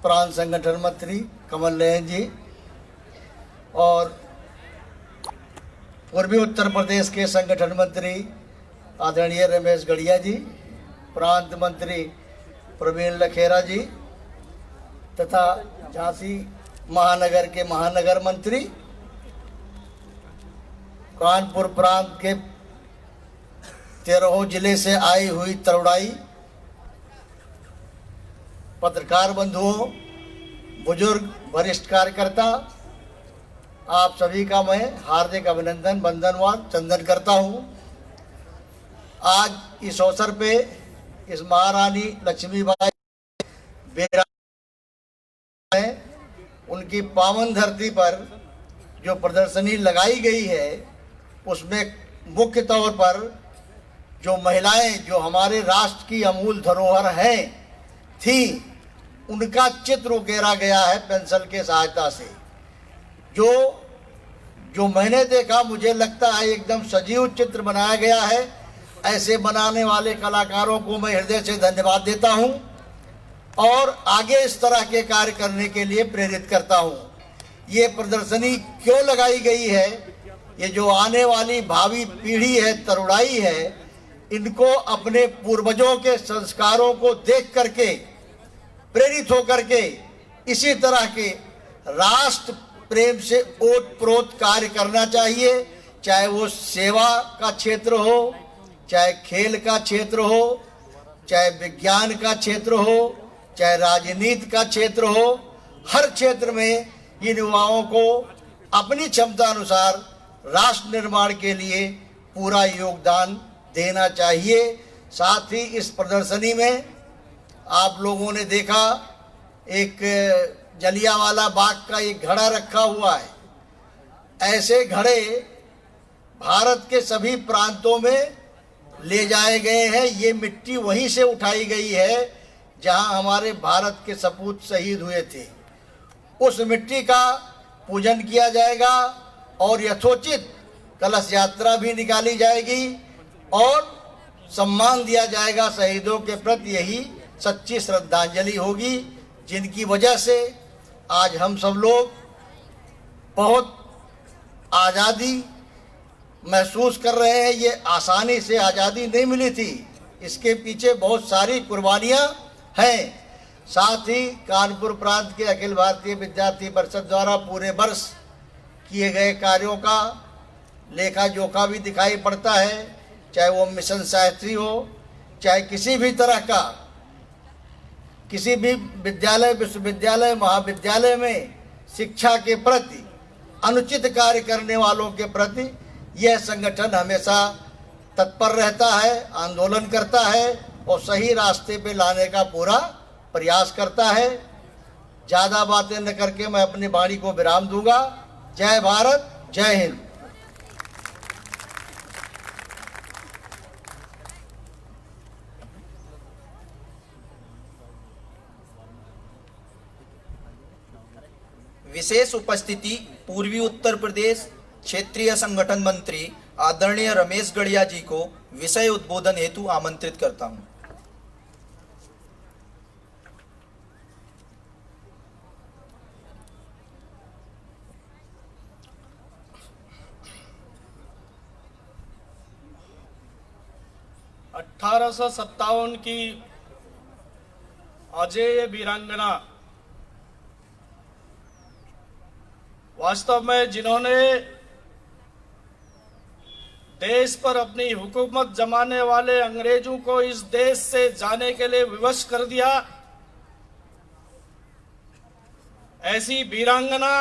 प्रांत संगठन मंत्री कमल नयन जी और पूर्वी उत्तर प्रदेश के संगठन मंत्री आदरणीय रमेश गढ़िया जी, प्रांत मंत्री प्रवीण लखेरा जी तथा झांसी महानगर के महानगर मंत्री, कानपुर प्रांत के 13 जिले से आई हुई तरुणाई, पत्रकार बंधुओं, बुजुर्ग, वरिष्ठ कार्यकर्ता, आप सभी का मैं हार्दिक अभिनंदन, वंदनवाद, चंदन करता हूं। आज इस अवसर पे इस महारानी लक्ष्मीबाई उनकी पावन धरती पर जो प्रदर्शनी लगाई गई है, उसमें मुख्य तौर पर जो महिलाएं जो हमारे राष्ट्र की अमूल धरोहर हैं थी, उनका चित्र उकेरा गया है पेंसिल के सहायता से। जो मैंने देखा, मुझे लगता है एकदम सजीव चित्र बनाया गया है। ऐसे बनाने वाले कलाकारों को मैं हृदय से धन्यवाद देता हूं और आगे इस तरह के कार्य करने के लिए प्रेरित करता हूं। ये प्रदर्शनी क्यों लगाई गई है? ये जो आने वाली भावी पीढ़ी है, तरुणाई है, इनको अपने पूर्वजों के संस्कारों को देख करके प्रेरित होकर के इसी तरह के राष्ट्र प्रेम से ओतप्रोत कार्य करना चाहिए। चाहे वो सेवा का क्षेत्र हो, चाहे खेल का क्षेत्र हो, चाहे विज्ञान का क्षेत्र हो, चाहे राजनीति का क्षेत्र हो, हर क्षेत्र में इन युवाओं को अपनी क्षमता अनुसार राष्ट्र निर्माण के लिए पूरा योगदान देना चाहिए। साथ ही इस प्रदर्शनी में आप लोगों ने देखा, एक जलियांवाला बाग का एक घड़ा रखा हुआ है। ऐसे घड़े भारत के सभी प्रांतों में ले जाए गए हैं। ये मिट्टी वहीं से उठाई गई है जहां हमारे भारत के सपूत शहीद हुए थे। उस मिट्टी का पूजन किया जाएगा और यथोचित कलश यात्रा भी निकाली जाएगी और सम्मान दिया जाएगा शहीदों के प्रति। यही सच्ची श्रद्धांजलि होगी, जिनकी वजह से आज हम सब लोग बहुत आज़ादी महसूस कर रहे हैं। ये आसानी से आज़ादी नहीं मिली थी, इसके पीछे बहुत सारी कुर्बानियां हैं। साथ ही कानपुर प्रांत के अखिल भारतीय विद्यार्थी परिषद द्वारा पूरे वर्ष किए गए कार्यों का लेखा जोखा भी दिखाई पड़ता है। चाहे वो मिशन शास्त्री हो, चाहे किसी भी तरह का, किसी भी विद्यालय, विश्वविद्यालय, महाविद्यालय में शिक्षा के प्रति अनुचित कार्य करने वालों के प्रति यह संगठन हमेशा तत्पर रहता है, आंदोलन करता है और सही रास्ते पे लाने का पूरा प्रयास करता है। ज़्यादा बातें न करके मैं अपनी वाणी को विराम दूंगा। जय भारत, जय हिंद। विशेष उपस्थिति पूर्वी उत्तर प्रदेश क्षेत्रीय संगठन मंत्री आदरणीय रमेश गढ़िया जी को विषय उद्बोधन हेतु आमंत्रित करता हूं। अठारह की अजेय वीरांगना, वास्तव में जिन्होंने देश पर अपनी हुकूमत जमाने वाले अंग्रेजों को इस देश से जाने के लिए विवश कर दिया, ऐसी वीरांगना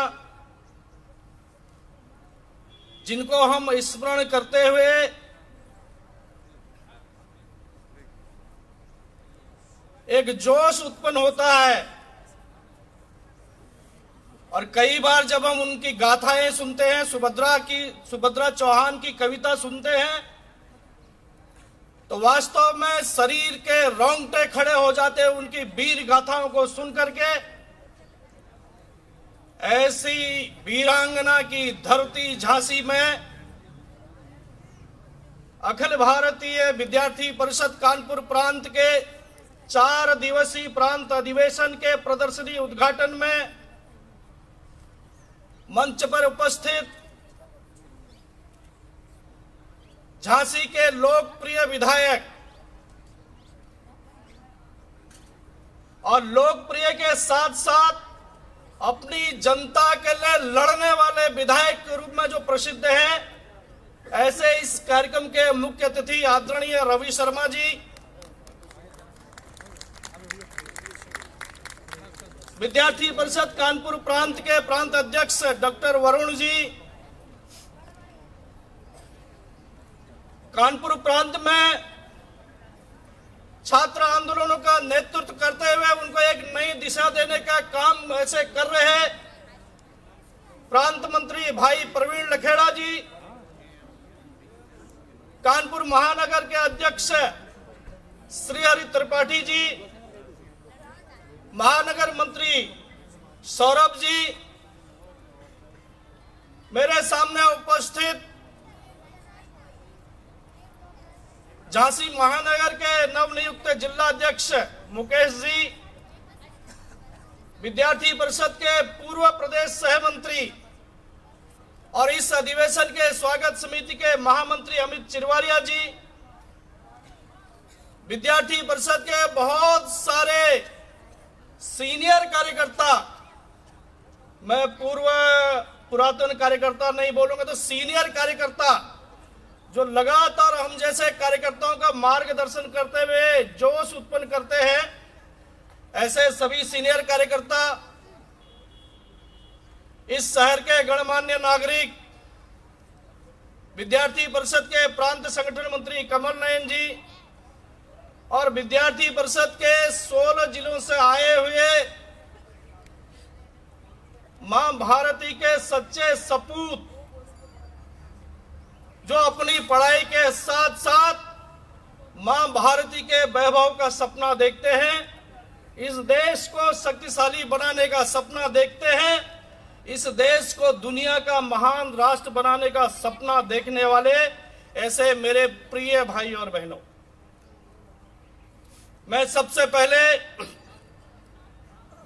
जिनको हम स्मरण करते हुए एक जोश उत्पन्न होता है। और कई बार जब हम उनकी गाथाएं सुनते हैं, सुभद्रा चौहान की कविता सुनते हैं, तो वास्तव में शरीर के रोंगटे खड़े हो जाते हैं उनकी वीर गाथाओं को सुन करके। ऐसी वीरांगना की धरती झांसी में अखिल भारतीय विद्यार्थी परिषद कानपुर प्रांत के 4 दिवसीय प्रांत अधिवेशन के प्रदर्शनी उद्घाटन में मंच पर उपस्थित झांसी के लोकप्रिय विधायक और लोकप्रिय के साथ साथ अपनी जनता के लिए लड़ने वाले विधायक के रूप में जो प्रसिद्ध हैं, ऐसे इस कार्यक्रम के मुख्य अतिथि आदरणीय रवि शर्मा जी, विद्यार्थी परिषद कानपुर प्रांत के प्रांत अध्यक्ष डॉक्टर वरुण जी, कानपुर प्रांत में छात्र आंदोलनों का नेतृत्व करते हुए उनको एक नई दिशा देने का काम ऐसे कर रहे प्रांत मंत्री भाई प्रवीण लखेड़ा जी, कानपुर महानगर के अध्यक्ष श्रीहरि त्रिपाठी जी, महानगर मंत्री सौरभ जी, मेरे सामने उपस्थित झांसी महानगर के नवनियुक्त जिला अध्यक्ष मुकेश जी, विद्यार्थी परिषद के पूर्व प्रदेश सह मंत्री और इस अधिवेशन के स्वागत समिति के महामंत्री अमित चिरवारिया जी, विद्यार्थी परिषद के बहुत सारे सीनियर कार्यकर्ता, मैं पुरातन कार्यकर्ता नहीं बोलूंगा तो सीनियर कार्यकर्ता जो लगातार हम जैसे कार्यकर्ताओं का मार्गदर्शन करते हुए जोश उत्पन्न करते हैं, ऐसे सभी सीनियर कार्यकर्ता, इस शहर के गणमान्य नागरिक, विद्यार्थी परिषद के प्रांत संगठन मंत्री कमल नयन जी और विद्यार्थी परिषद के 16 जिलों से आए हुए मां भारती के सच्चे सपूत जो अपनी पढ़ाई के साथ साथ मां भारती के वैभव का सपना देखते हैं, इस देश को शक्तिशाली बनाने का सपना देखते हैं, इस देश को दुनिया का महान राष्ट्र बनाने का सपना देखने वाले ऐसे मेरे प्रिय भाई और बहनों, मैं सबसे पहले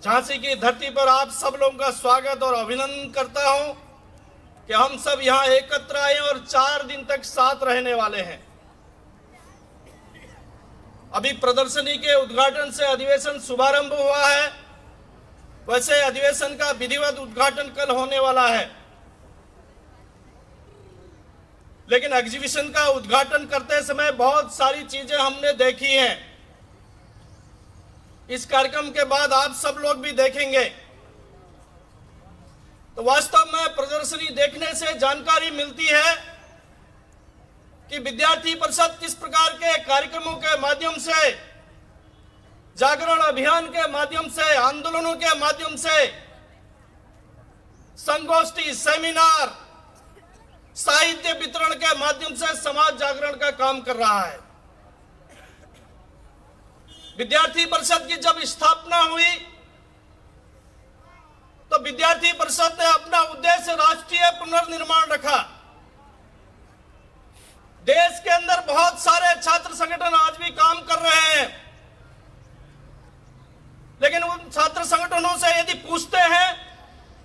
झांसी की धरती पर आप सब लोगों का स्वागत और अभिनंदन करता हूं कि हम सब यहां एकत्र आए और 4 दिन तक साथ रहने वाले हैं। अभी प्रदर्शनी के उद्घाटन से अधिवेशन शुभारंभ हुआ है, वैसे अधिवेशन का विधिवत उद्घाटन कल होने वाला है, लेकिन एग्जीबिशन का उद्घाटन करते समय बहुत सारी चीजें हमने देखी हैं। इस कार्यक्रम के बाद आप सब लोग भी देखेंगे, तो वास्तव में प्रदर्शनी देखने से जानकारी मिलती है कि विद्यार्थी परिषद किस प्रकार के कार्यक्रमों के माध्यम से, जागरण अभियान के माध्यम से, आंदोलनों के माध्यम से, संगोष्ठी, सेमिनार, साहित्य वितरण के माध्यम से समाज जागरण का काम कर रहा है। विद्यार्थी परिषद की जब स्थापना हुई तो विद्यार्थी परिषद ने अपना उद्देश्य राष्ट्रीय पुनर्निर्माण रखा। देश के अंदर बहुत सारे छात्र संगठन आज भी काम कर रहे हैं, लेकिन उन छात्र संगठनों से यदि पूछते हैं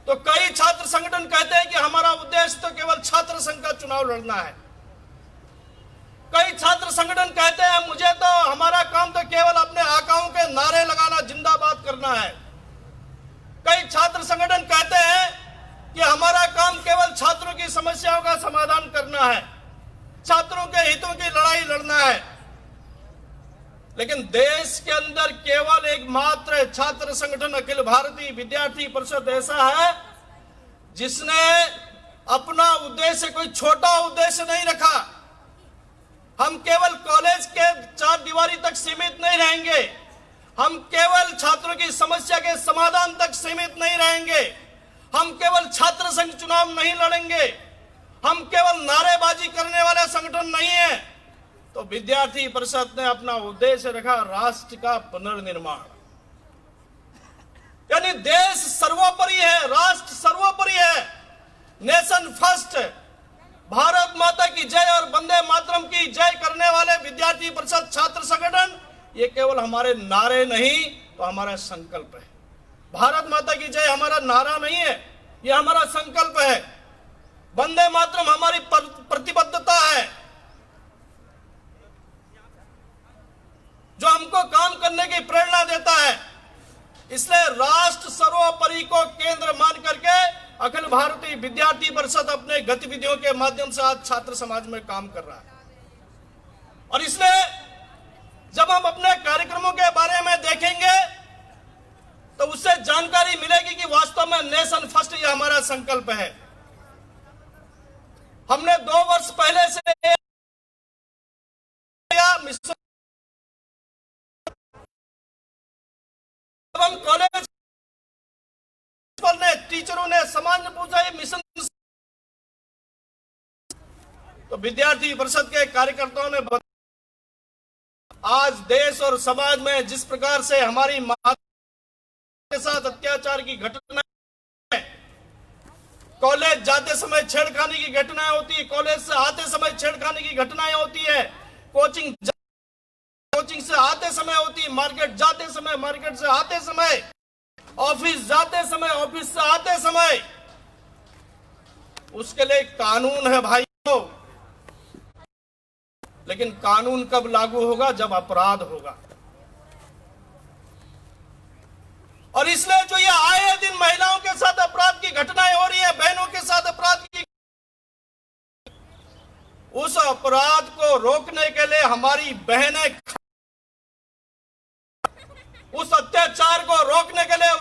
तो कई छात्र संगठन कहते हैं कि हमारा उद्देश्य तो केवल छात्र संघ का चुनाव लड़ना है। कई छात्र संगठन कहते हैं मुझे तो हमारा काम तो केवल अपने आकाओं के नारे लगाना, जिंदाबाद करना है। कई छात्र संगठन कहते हैं कि हमारा काम केवल छात्रों की समस्याओं का समाधान करना है, छात्रों के हितों की लड़ाई लड़ना है। लेकिन देश के अंदर केवल एकमात्र छात्र संगठन अखिल भारतीय विद्यार्थी परिषद ऐसा है जिसने अपना उद्देश्य कोई छोटा उद्देश्य नहीं रखा। हम केवल कॉलेज के 4 दीवारी तक सीमित नहीं रहेंगे, हम केवल छात्रों की समस्या के समाधान तक सीमित नहीं रहेंगे, हम केवल छात्र संघ चुनाव नहीं लड़ेंगे, हम केवल नारेबाजी करने वाले संगठन नहीं है। तो विद्यार्थी परिषद ने अपना उद्देश्य रखा राष्ट्र का पुनर्निर्माण, यानी देश सर्वोपरि है, राष्ट्र सर्वोपरि है, नेशन फर्स्ट, भारत माता की जय और वंदे मातरम की जय करने वाले विद्यार्थी परिषद छात्र संगठन ये केवल हमारे नारे नहीं तो हमारा संकल्प है। भारत माता की जय हमारा नारा नहीं है, ये हमारा संकल्प है। वंदे मातरम हमारी प्रतिबद्धता है, जो हमको काम करने की प्रेरणा देता है। इसलिए राष्ट्र सर्वोपरि को केंद्र मान करके अखिल भारतीय विद्यार्थी परिषद अपने गतिविधियों के माध्यम से आज छात्र समाज में काम कर रहा है। और इसलिए जब हम अपने कार्यक्रमों के बारे में देखेंगे तो उससे जानकारी मिलेगी कि वास्तव में नेशन फर्स्ट ये हमारा संकल्प है। हमने 2 वर्ष पहले से मिशन, जब हम कॉलेज ने टीचरों ने समाज ने पूछा ये मिशन, तो विद्यार्थी परिषद के कार्यकर्ताओं ने आज देश और समाज में जिस प्रकार से हमारी माता के साथ अत्याचार की घटना, कॉलेज जाते समय छेड़खानी की घटनाएं होती है, कॉलेज से आते समय छेड़खानी की घटनाएं होती है, कोचिंग से आते समय होती है, मार्केट जाते समय, मार्केट से आते समय, ऑफिस जाते समय, ऑफिस से आते समय। उसके लिए कानून है भाइयों, लेकिन कानून कब लागू होगा? जब अपराध होगा। और इसलिए जो ये आए दिन महिलाओं के साथ अपराध की घटनाएं हो रही है, बहनों के साथ अपराध की, उस अपराध को रोकने के लिए हमारी बहनें, उस अत्याचार को रोकने के लिए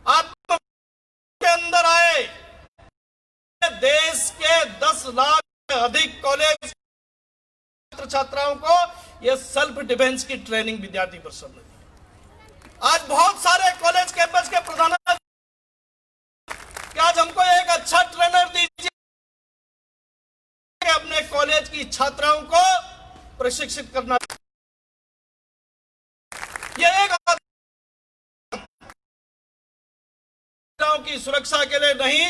आत्म के अंदर आए। देश के 10 लाख से अधिक कॉलेज छात्राओं को यह सेल्फ डिफेंस की ट्रेनिंग विद्यार्थी परिषद ने दी। आज बहुत सारे कॉलेज कैंपस के प्रधान कि आज हमको एक अच्छा ट्रेनर दीजिए, अपने कॉलेज की छात्राओं को प्रशिक्षित करना। ये एक महिलाओं की सुरक्षा के लिए नहीं,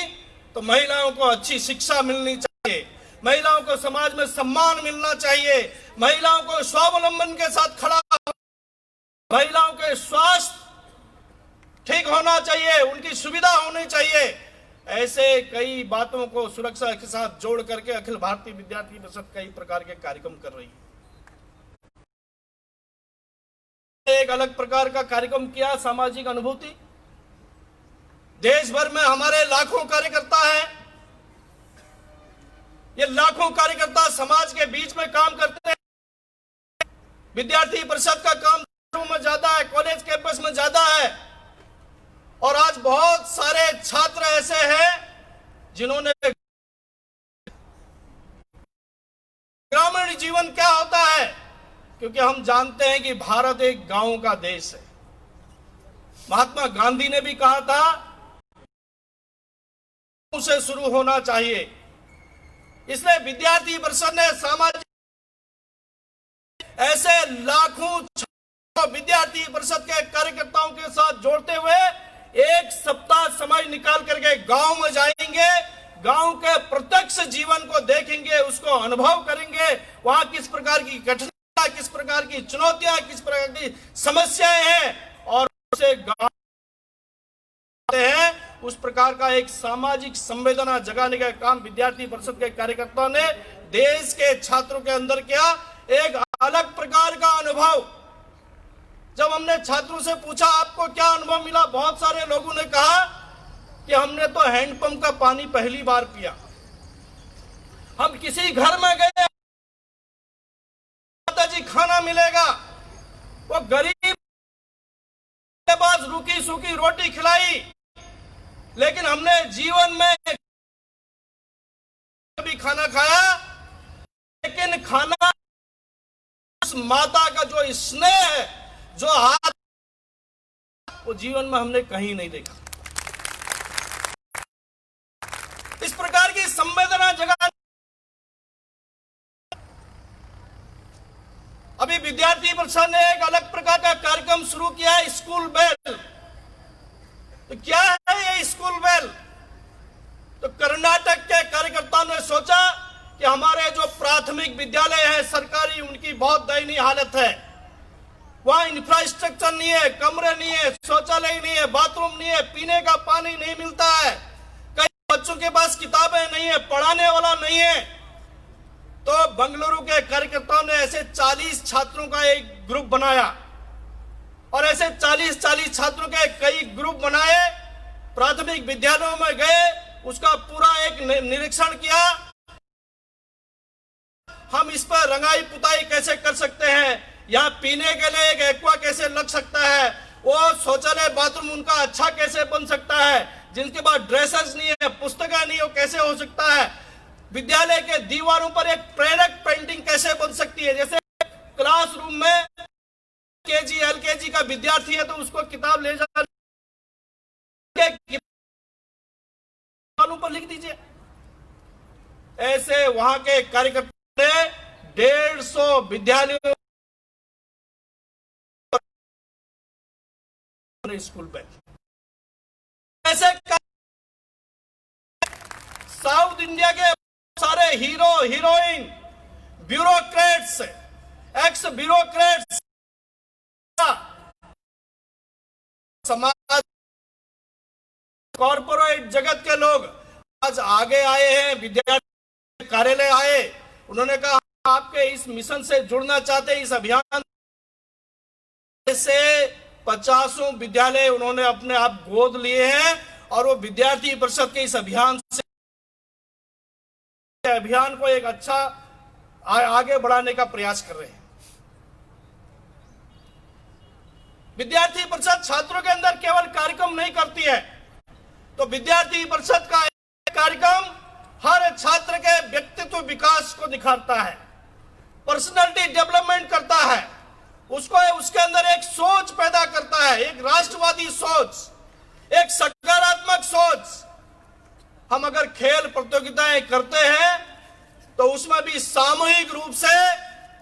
तो महिलाओं को अच्छी शिक्षा मिलनी चाहिए, महिलाओं को समाज में सम्मान मिलना चाहिए, महिलाओं को स्वावलंबन के साथ खड़ा, महिलाओं के स्वास्थ्य ठीक होना चाहिए, उनकी सुविधा होनी चाहिए। ऐसे कई बातों को सुरक्षा के साथ जोड़ करके अखिल भारतीय विद्यार्थी परिषद कई प्रकार के कार्यक्रम कर रही है। एक अलग प्रकार का कार्यक्रम किया, सामाजिक अनुभूति। देश भर में हमारे लाखों कार्यकर्ता हैं, ये लाखों कार्यकर्ता समाज के बीच में काम करते हैं। विद्यार्थी परिषद का काम में ज्यादा है, कॉलेज कैंपस में ज्यादा है। और आज बहुत सारे छात्र ऐसे हैं जिन्होंने, ग्रामीण जीवन क्या होता है, क्योंकि हम जानते हैं कि भारत एक गांव का देश है। महात्मा गांधी ने भी कहा था उसे शुरू होना चाहिए। इसलिए विद्यार्थी परिषद ने सामाजिक ऐसे लाखों विद्यार्थी परिषद के कार्यकर्ताओं के साथ जोड़ते हुए एक सप्ताह समय निकाल करके गांव में जाएंगे, गांव के प्रत्यक्ष जीवन को देखेंगे, उसको अनुभव करेंगे, वहां किस प्रकार की घटना, किस प्रकार की चुनौतियां, किस प्रकार की समस्याएं हैं, और उसे गांव हैं। उस प्रकार का एक सामाजिक संवेदना जगाने का काम विद्यार्थी परिषद के कार्यकर्ताओं ने देश के छात्रों के अंदर किया। एक अलग प्रकार का अनुभव। जब हमने छात्रों से पूछा आपको क्या अनुभव मिला, बहुत सारे लोगों ने कहा कि हमने तो हैंडपंप का पानी पहली बार पिया। हम किसी घर में गए, माताजी खाना मिलेगा, वो गरीब के पास रूखी सूखी रोटी खिलाई, लेकिन हमने जीवन में भी खाना खाया, लेकिन खाना उस माता का जो स्नेह है, जो हाथ, वो जीवन में हमने कहीं नहीं देखा। इस प्रकार की संवेदना जगाने। अभी विद्यार्थी परिषद ने एक अलग प्रकार का कार्यक्रम शुरू किया है, स्कूल बेल। तो क्या है ये स्कूल बेल? तो कर्नाटक के कार्यकर्ताओं ने सोचा कि हमारे जो प्राथमिक प्राथमिक विद्यालय है सरकारी, उनकी बहुत दयनीय हालत है। वहां इंफ्रास्ट्रक्चर नहीं है, कमरे नहीं है, शौचालय नहीं है, बाथरूम नहीं है, पीने का पानी नहीं मिलता है, कई बच्चों के पास किताबें नहीं है, पढ़ाने वाला नहीं है। तो बंगलुरु के कार्यकर्ताओं ने ऐसे 40 छात्रों का एक ग्रुप बनाया और ऐसे 40 छात्रों के कई ग्रुप बनाए, प्राथमिक विद्यालयों में गए, उसका पूरा एक निरीक्षण किया। हम इस पर रंगाई पुताई कैसे कर सकते हैं, यहाँ पीने के लिए एक एक्वा कैसे लग सकता है, वो शौचालय बाथरूम उनका अच्छा कैसे बन सकता है, जिनके पास ड्रेसेस नहीं है, पुस्तकें नहीं, वो कैसे हो सकता है, विद्यालय के दीवारों पर एक प्रेरक पेंटिंग कैसे बन सकती है। जैसे क्लासरूम में केजी एलकेजी का विद्यार्थी है तो उसको किताब ले जाकर पर लिख दीजिए। ऐसे वहां के कार्यकर्ता ने 150 विद्यालयों स्कूल में ऐसे साउथ इंडिया के सारे hero heroine, bureaucrats, x bureaucrats, समाज कॉर्पोरेट जगत के लोग आज आगे आए हैं, विद्यार्थी कार्यालय आए, उन्होंने कहा आपके इस मिशन से जुड़ना चाहते हैं, इस अभियान से 50 विद्यालय उन्होंने अपने आप गोद लिए हैं और वो विद्यार्थी परिषद के इस अभियान से अभियान को एक अच्छा आगे बढ़ाने का प्रयास कर रहे हैं। विद्यार्थी परिषद छात्रों के अंदर केवल कार्यक्रम नहीं करती है, तो विद्यार्थी परिषद का कार्यक्रम हर छात्र के व्यक्तित्व विकास को निखारता है, पर्सनालिटी डेवलपमेंट करता है, उसको उसके अंदर एक सोच पैदा करता है, एक राष्ट्रवादी सोच, एक सकारात्मक सोच। हम अगर खेल प्रतियोगिताएं करते हैं तो उसमें भी सामूहिक रूप से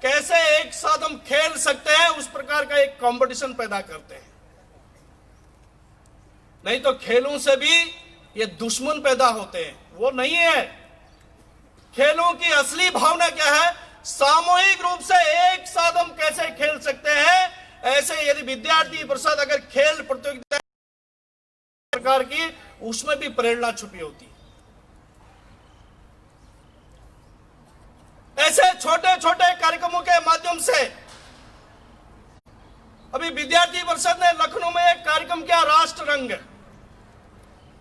कैसे एक साथ हम खेल सकते हैं, उस प्रकार का एक कंपटीशन पैदा करते हैं। नहीं तो खेलों से भी ये दुश्मन पैदा होते हैं, वो नहीं है। खेलों की असली भावना क्या है, सामूहिक रूप से एक साथ हम कैसे खेल सकते हैं। ऐसे यदि विद्यार्थी परिषद अगर खेल प्रतियोगिता प्रकार की, उसमें भी प्रेरणा छुपी होती है। ऐसे छोटे छोटे कार्यक्रमों के माध्यम से अभी विद्यार्थी परिषद ने लखनऊ में एक कार्यक्रम किया, राष्ट्र रंग।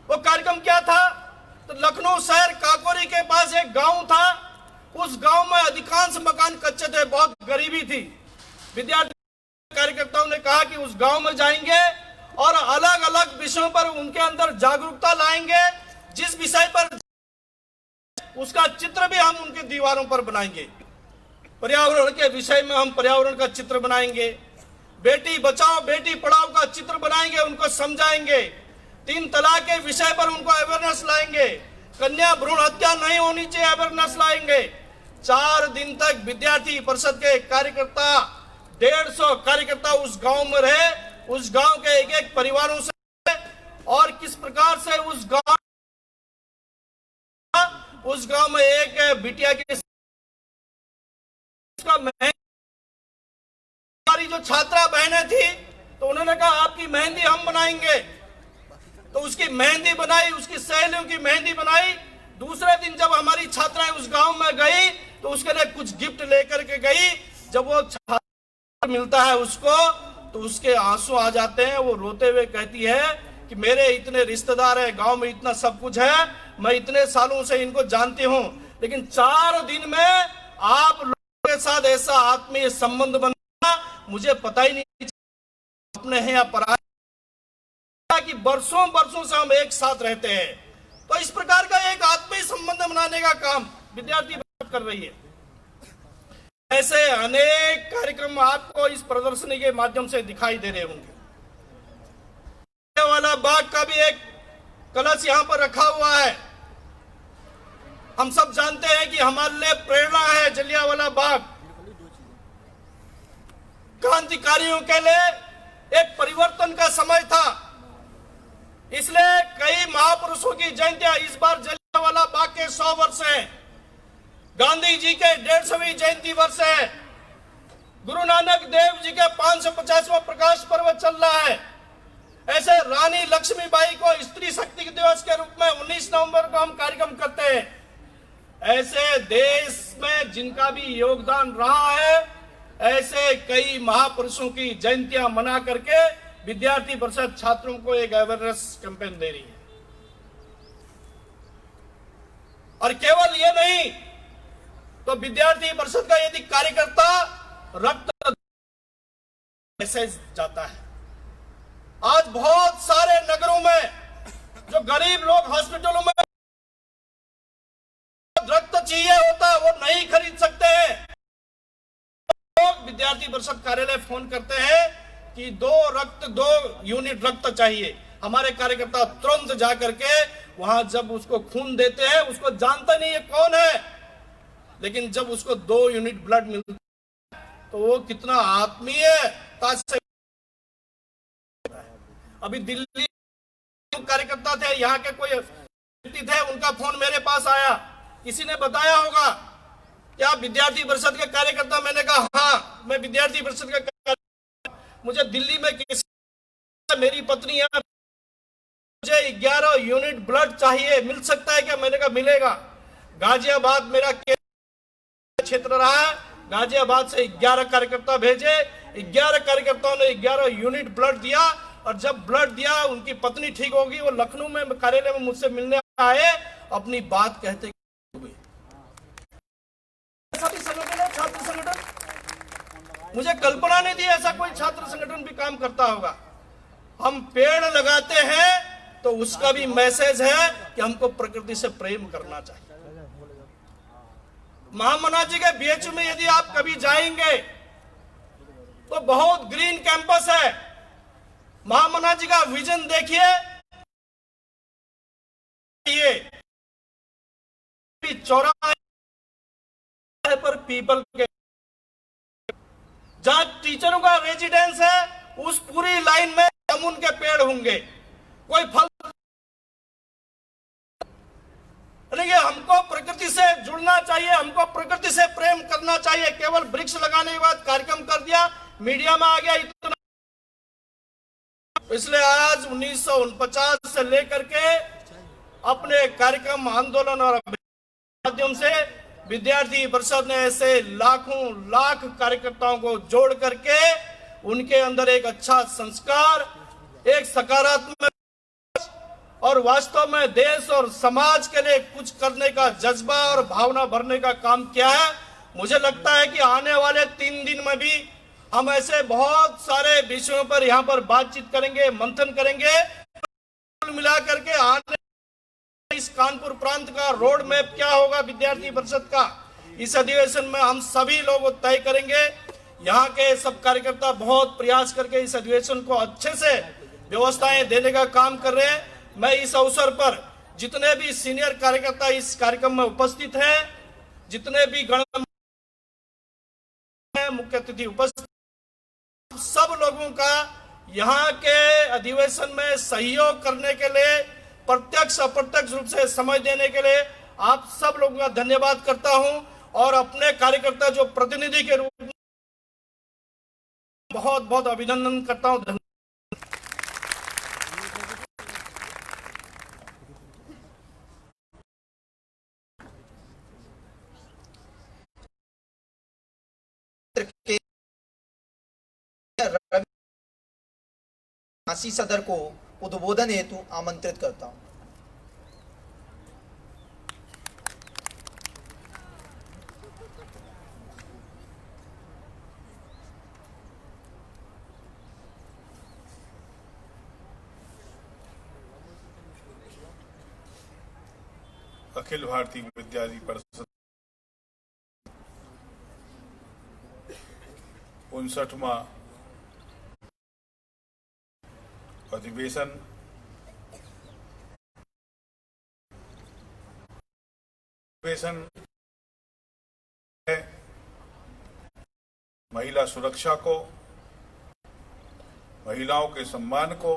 वो कार्यक्रम क्या था, तो लखनऊ शहर काकोरी के पास एक गांव था, उस गांव में अधिकांश मकान कच्चे थे, बहुत गरीबी थी। विद्यार्थी कार्यकर्ताओं ने कहा कि उस गांव में जाएंगे और अलग अलग विषयों पर उनके अंदर जागरूकता लाएंगे, जिस विषय पर उसका चित्र भी हम उनके दीवारों पर बनाएंगे। पर्यावरण के विषय में हम पर्यावरण का चित्र बनाएंगे, बेटी बचाओ बेटी पढ़ाओ का चित्र बनाएंगे, उनको समझाएंगे, 3 तलाक के विषय पर उनको अवेयरनेस लाएंगे, कन्या भ्रूण हत्या नहीं होनी चाहिए अवेयरनेस लाएंगे। 4 दिन तक विद्यार्थी परिषद के कार्यकर्ता 150 कार्यकर्ता उस गांव में रहे, उस गांव के एक एक परिवारों से, और किस प्रकार से उस गांव में एक बिटिया की हमारी जो छात्रा बहनें थी, तो उन्होंने कहा आपकी मेहंदी हम बनाएंगे, तो उसकी मेहंदी बनाई, उसकी सहेलियों की मेहंदी बनाई। दूसरे दिन जब हमारी छात्राएं उस गांव में गई तो उसके लिए कुछ गिफ्ट लेकर के गई। जब वो छात्रा मिलता है उसको, तो उसके आंसू आ जाते हैं, वो रोते हुए कहती है कि मेरे इतने रिश्तेदार हैं, गांव में इतना सब कुछ है, मैं इतने सालों से इनको जानती हूं, लेकिन 4 दिन में आप लोगों के साथ ऐसा आत्मीय संबंध बना, मुझे पता ही नहीं अपने हैं या पराये, कि बरसों बरसों से हम एक साथ रहते हैं। तो इस प्रकार का एक आत्मीय संबंध बनाने का काम विद्यार्थी कर रही है। ऐसे अनेक कार्यक्रम आपको इस प्रदर्शनी के माध्यम से दिखाई दे रहे होंगे। वाला बाग का भी एक कलश यहाँ पर रखा हुआ है। हम सब जानते हैं कि हमारे लिए प्रेरणा है जलियांवाला बाग। क्रांतिकारियों के लिए एक परिवर्तन का समय था, इसलिए कई महापुरुषों की जयंतियां इस बार जलियांवाला बाग के 100 वर्ष हैं। गांधी जी के 150वीं जयंती वर्ष है, गुरु नानक देव जी के 550वां प्रकाश पर्व चल रहा है। ऐसे रानी लक्ष्मीबाई को स्त्री शक्ति दिवस के रूप में 19 नवंबर को हम कार्यक्रम करते हैं। ऐसे देश में जिनका भी योगदान रहा है, ऐसे कई महापुरुषों की जयंतियां मना करके विद्यार्थी परिषद छात्रों को एक अवेयरनेस कैंपेन दे रही है। और केवल ये नहीं, तो विद्यार्थी परिषद का यदि कार्यकर्ता रक्त मैसेज जाता है। आज बहुत सारे नगरों में जो गरीब लोग हॉस्पिटलों में रक्त चाहिए होता है, वो नहीं खरीद सकते हैं। लोग विद्यार्थी परिषद कार्यालय फोन करते हैं कि 2 यूनिट रक्त चाहिए। हमारे कार्यकर्ता तुरंत जाकर के वहां जब उसको खून देते हैं, उसको जानता नहीं है कौन है, लेकिन जब उसको 2 यूनिट ब्लड मिलता है तो वो कितना आत्मीयता से। अभी दिल्ली कार्यकर्ता थे, यहाँ के कोई व्यक्ति थे, उनका फोन मेरे पास आया, किसी ने बताया होगा कि आप विद्यार्थी परिषद के कार्यकर्ता। मैंने कहा हाँ, मैं विद्यार्थी परिषद का कार्यकर्ता। मुझे दिल्ली में किसी, मेरी पत्नी है, मुझे 11 यूनिट ब्लड चाहिए, मिल सकता है क्या? मैंने कहा मिलेगा। गाजियाबाद मेरा क्षेत्र रहा है, गाजियाबाद से 11 कार्यकर्ता भेजे, 11 कार्यकर्ताओं ने 11 यूनिट ब्लड दिया। और जब ब्लड दिया, उनकी पत्नी ठीक होगी, वो लखनऊ में कार्यालय में मुझसे मिलने आए, अपनी बात कहते हुए। ऐसा भी संगठन है, छात्र संगठन, मुझे कल्पना नहीं थी ऐसा कोई छात्र संगठन भी काम करता होगा। हम पेड़ लगाते हैं तो उसका भी मैसेज है कि हमको प्रकृति से प्रेम करना चाहिए। महामना जी के बीएचयू में यदि आप कभी जाएंगे तो बहुत ग्रीन कैंपस है। महामना जी का विजन देखिए, चौराहे पर पीपल के, जहां टीचरों का रेजिडेंस है, उस पूरी लाइन में जामुन के पेड़ होंगे। कोई फल नहीं, हमको प्रकृति से जुड़ना चाहिए, हमको प्रकृति से प्रेम करना चाहिए। केवल वृक्ष लगाने के बाद कार्यक्रम कर दिया, मीडिया में आ गया इतना। इसलिए आज 1949 से लेकर के अपने कार्यक्रम, आंदोलन और माध्यम से विद्यार्थी परिषद ने ऐसे लाखों लाख कार्यकर्ताओं को जोड़ करके उनके अंदर एक अच्छा संस्कार, एक सकारात्मक और वास्तव में देश और समाज के लिए कुछ करने का जज्बा और भावना भरने का काम किया है। मुझे लगता है कि आने वाले 3 दिन में भी हम ऐसे बहुत सारे विषयों पर यहाँ पर बातचीत करेंगे, मंथन करेंगे। मिला करके आने इस कानपुर प्रांत का रोड मैप क्या होगा विद्यार्थी परिषद का, इस अधिवेशन में हम सभी लोग तय करेंगे। यहाँ के सब कार्यकर्ता बहुत प्रयास करके इस अधिवेशन को अच्छे से व्यवस्थाएं देने का काम कर रहे हैं। मैं इस अवसर पर जितने भी सीनियर कार्यकर्ता इस कार्यक्रम में उपस्थित हैं, जितने भी मुख्य अतिथि उपस्थित, सब लोगों का यहाँ के अधिवेशन में सहयोग करने के लिए, प्रत्यक्ष अप्रत्यक्ष रूप से समय देने के लिए आप सब लोगों का धन्यवाद करता हूं। और अपने कार्यकर्ता जो प्रतिनिधि के रूप में बहुत बहुत अभिनंदन करता हूं। झांसी सदर को उद्बोधन हेतु आमंत्रित करता हूं। अखिल भारतीय विद्यार्थी परिषद 59वां अधिवेशन है महिला सुरक्षा को, महिलाओं के सम्मान को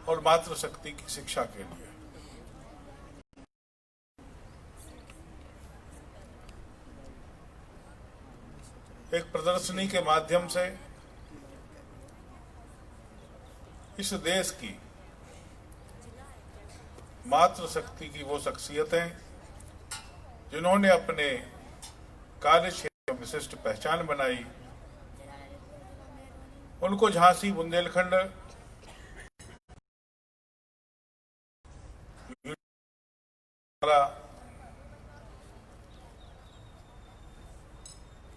और मातृशक्ति की शिक्षा के लिए। एक प्रदर्शनी के माध्यम से इस देश की मातृशक्ति की वो शख्सियतें जिन्होंने अपने कार्य क्षेत्र में विशिष्ट पहचान बनाई, उनको झांसी बुंदेलखंड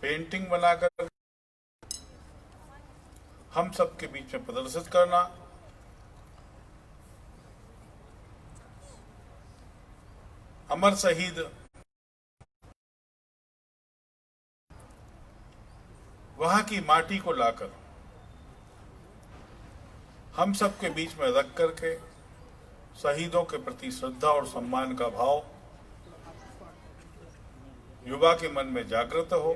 पेंटिंग बनाकर हम सबके बीच में प्रदर्शित करना, अमर शहीद वहां की माटी को लाकर हम सबके बीच में रख करके शहीदों के प्रति श्रद्धा और सम्मान का भाव युवा के मन में जागृत हो,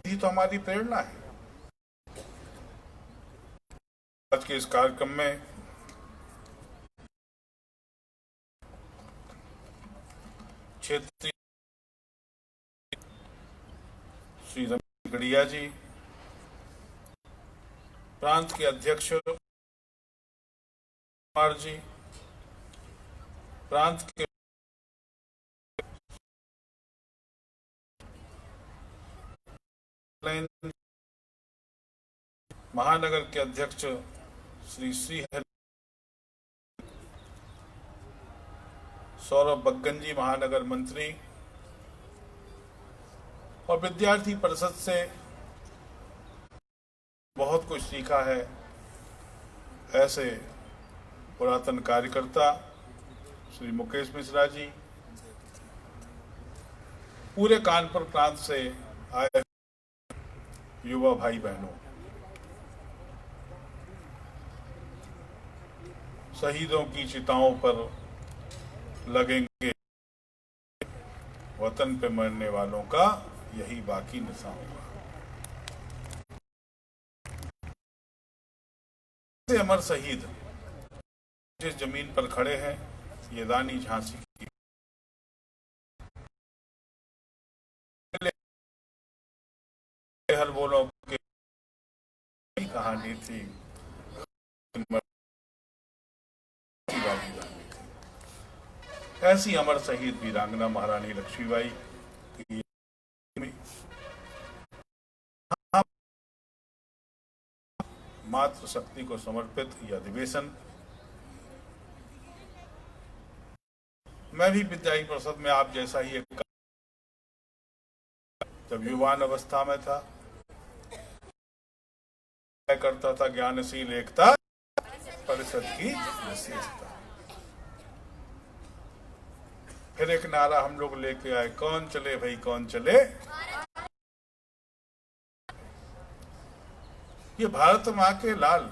यही तो हमारी प्रेरणा है। आज के इस कार्यक्रम में क्षेत्रीय श्री रमेश गढ़िया जी, प्रांत के अध्यक्ष कुमार जी, प्रांत के महानगर के अध्यक्ष श्री श्रीहरि, सौरभ बग्गन जी महानगर मंत्री, और विद्यार्थी परिषद से बहुत कुछ सीखा है ऐसे पुरातन कार्यकर्ता श्री मुकेश मिश्रा जी, पूरे कानपुर प्रांत से आए युवा भाई बहनों, शहीदों की चिताओं पर लगेंगे वतन पे मरने वालों का यही बाकी निशान होगा। अमर शहीद जिस जमीन पर खड़े हैं, ये रानी झांसी की हर बोलों की कहानी थी, ऐसी अमर शहीद वीरांगना महारानी लक्ष्मीबाई की मातृशक्ति को समर्पित यह अधिवेशन मैं भी विद्यार्थी परिषद में आप जैसा ही एक जब युवान अवस्था में था, करता था ज्ञानशील एकता परिषद की विशेषता। फिर एक नारा हम लोग लेके आए, कौन चले भाई कौन चले। ये भारत माँ के लाल